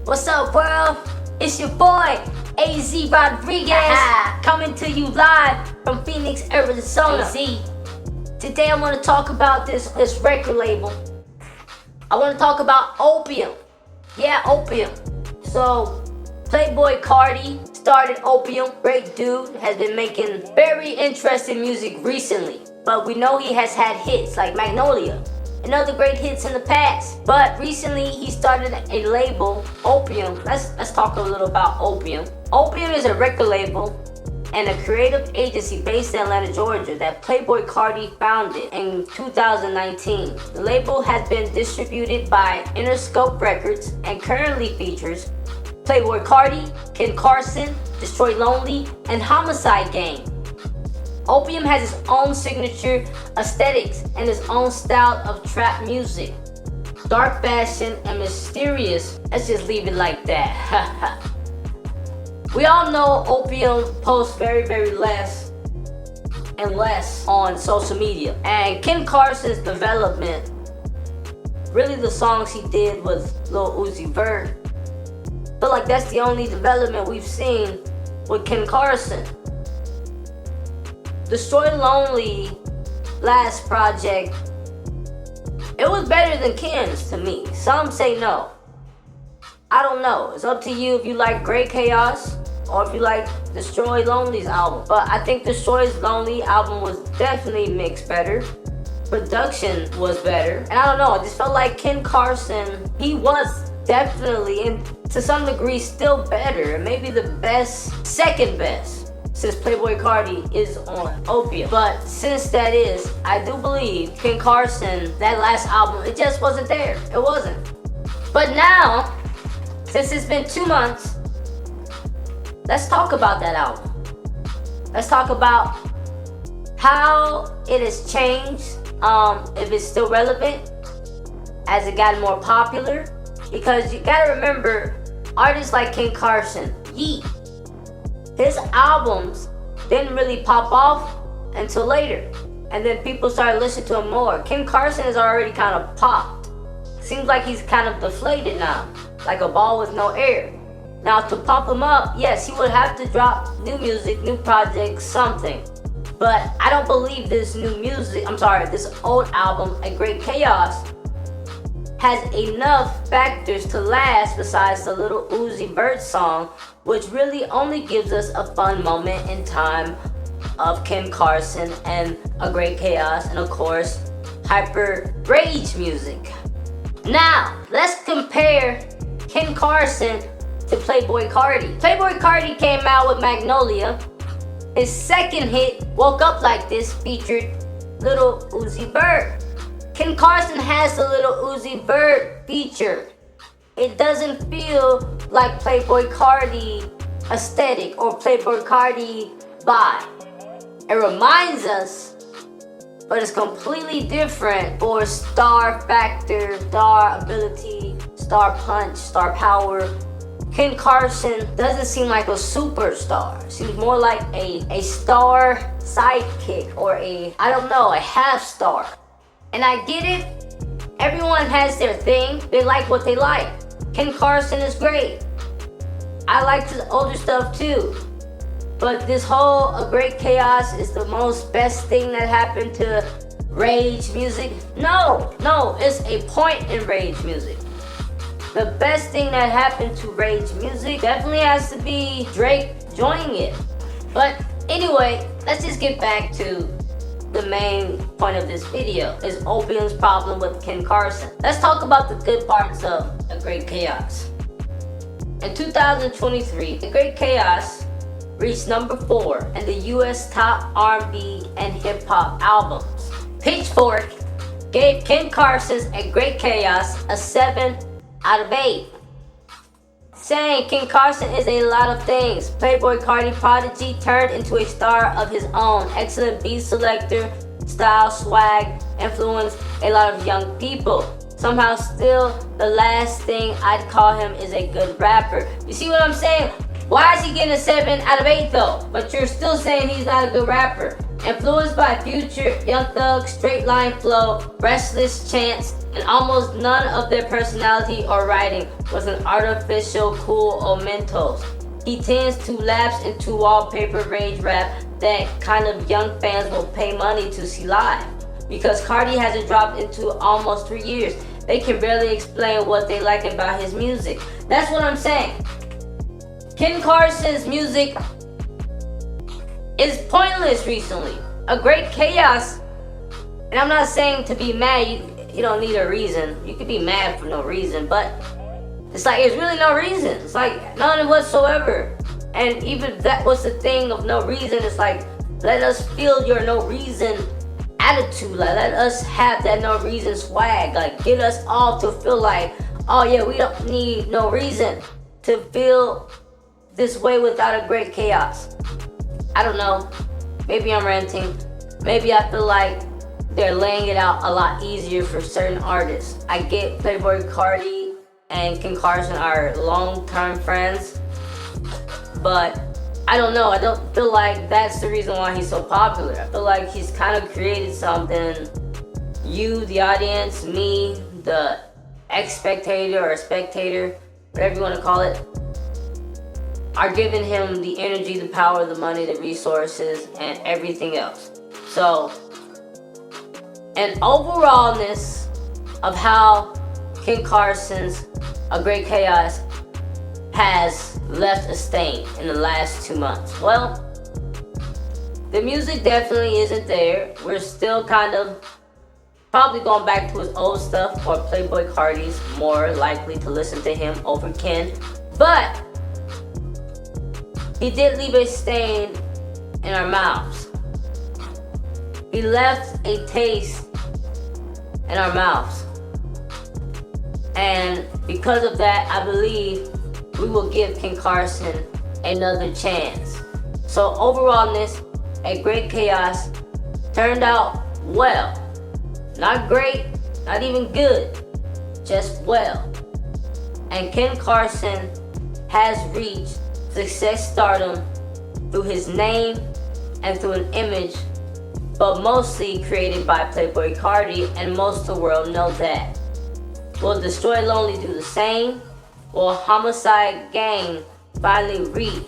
What's up, world? It's your boy, AZ Rodriguez, coming to you live from Phoenix, Arizona. AZ. Today I want to talk about this record label. I want to talk about Opium. Yeah, Opium. So, Playboi Carti started Opium. Great dude, has been making very interesting music recently. But we know he has had hits like Magnolia and other great hits in the past. But recently he started a label, Opium. Let's talk a little about Opium. Opium is a record label and a creative agency based in Atlanta, Georgia that Playboi Carti founded in 2019. The label has been distributed by Interscope Records and currently features Playboi Carti, Carson, Destroy Lonely, and Homicide Gang. Opium has its own signature aesthetics and its own style of trap music. Dark fashion and mysterious. Let's just leave it like that. We all know Opium posts very less and less on social media. And Carson's development, really the songs he did with Lil Uzi Vert, I feel like that's the only development we've seen with Carson. Destroy Lonely, last project, it was better than Ken's to me. Some say no. I don't know. It's up to you if you like Great Chaos or if you like Destroy Lonely's album. But I think Destroy Lonely album was definitely mixed better. Production was better. And I don't know, I just felt like Carson, he was definitely, and to some degree, still better. Maybe the best, second best, since Playboi Carti is on Opium. But since that is, I do believe Carson, that last album, it just wasn't there. It wasn't. But now, since it's been 2 months, let's talk about that album. Let's talk about how it has changed, if it's still relevant, as it got more popular. Because you gotta remember, artists like Carson, his albums didn't really pop off until later. And then people started listening to him more. Carson is already kind of popped. Seems like he's kind of deflated now, like a ball with no air. Now to pump him up, yes, he would have to drop new music, new projects, something. But I don't believe this old album, A Great Chaos, has enough factors to last besides the Lil Uzi Vert song, which really only gives us a fun moment in time of Carson and A Great Chaos, and of course, hyper rage music. Now, let's compare Carson to Playboi Carti. Playboi Carti came out with Magnolia. His second hit, Woke Up Like This, featured Lil Uzi Vert. Carson has the Lil Uzi Vert feature. It doesn't feel like Playboi Carti aesthetic or Playboi Carti vibe. It reminds us, but it's completely different for star factor, star ability, star punch, star power. Carson doesn't seem like a superstar. Seems more like a star sidekick or a half star. And I get it. Everyone has their thing. They like what they like. Carson is great. I like the older stuff too. But this whole A Great Chaos is the most best thing that happened to rage music. No, it's a point in rage music. The best thing that happened to rage music definitely has to be Drake joining it. But anyway, let's just get back to the main point of this video, is Opium's problem with Carson. Let's talk about the good parts of A Great Chaos. In 2023, A Great Chaos reached number 4 in the US top R&B and hip hop albums. Pitchfork gave Carson's A Great Chaos a 7 out of 8. Saying Carson is a lot of things. Playboi Carti prodigy turned into a star of his own. Excellent beat selector, style, swag, influenced a lot of young people. Somehow still the last thing I'd call him is a good rapper. You see what I'm saying? Why is he getting a 7 out of 8 though? But you're still saying he's not a good rapper. Influenced by Future, Young Thug, Straight Line Flow, Restless Chance, and almost none of their personality or writing was an artificial cool or mentos. He tends to lapse into wallpaper rage rap that kind of young fans will pay money to see live. Because Cardi hasn't dropped into almost 3 years, they can barely explain what they like about his music. That's what I'm saying. Ken Carson's music is pointless recently. A great chaos. And I'm not saying to be mad, you don't need a reason. You can be mad for no reason, but it's like there's really no reason. It's like none whatsoever. And even that was the thing of no reason. It's like, let us feel your no reason attitude. Like, let us have that no reason swag. Like, get us all to feel like, oh yeah, we don't need no reason to feel this way without a great chaos. I don't know. Maybe I'm ranting. Maybe I feel like they're laying it out a lot easier for certain artists. I get Playboi Carti and Ken Carson are long-term friends, but I don't know. I don't feel like that's the reason why he's so popular. I feel like he's kind of created something. You, the audience, me, the spectator or spectator, whatever you want to call it, are giving him the energy, the power, the money, the resources, and everything else. So, an overallness of how Ken Carson's A Great Chaos has left a stain in the last 2 months. Well, the music definitely isn't there. We're still kind of probably going back to his old stuff, or Playboi Carti's more likely to listen to him over Ken. But he did leave a stain in our mouths. He left a taste in our mouths. And because of that, I believe we will give Ken Carson another chance. So overallness, A Great Chaos turned out well. Not great, not even good, just well. And Ken Carson has reached success stardom through his name and through an image, but mostly created by Playboi Carti, and most of the world know that. Will Destroy Lonely do the same? Will Homicide Gang finally reach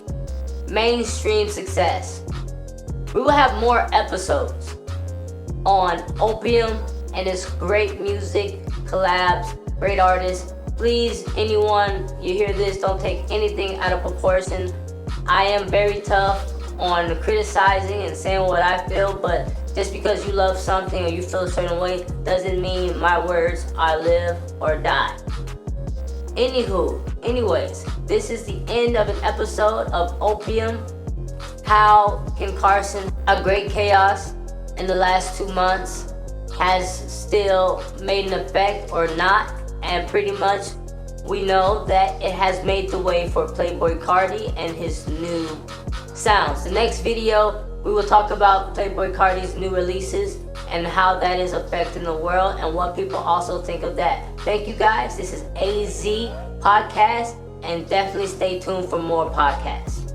mainstream success? We will have more episodes on Opium and his great music, collabs, great artists. Please, anyone, you hear this, don't take anything out of proportion. I am very tough on criticizing and saying what I feel, but just because you love something or you feel a certain way doesn't mean my words are live or die. Anyways, this is the end of an episode of Opium. How Ken Carson, A Great Chaos in the last 2 months has still made an effect or not. And pretty much we know that it has made the way for Playboi Carti and his new sounds. The next video, we will talk about Playboi Carti's new releases and how that is affecting the world and what people also think of that. Thank you guys. This is AZ Podcast, and definitely stay tuned for more podcasts.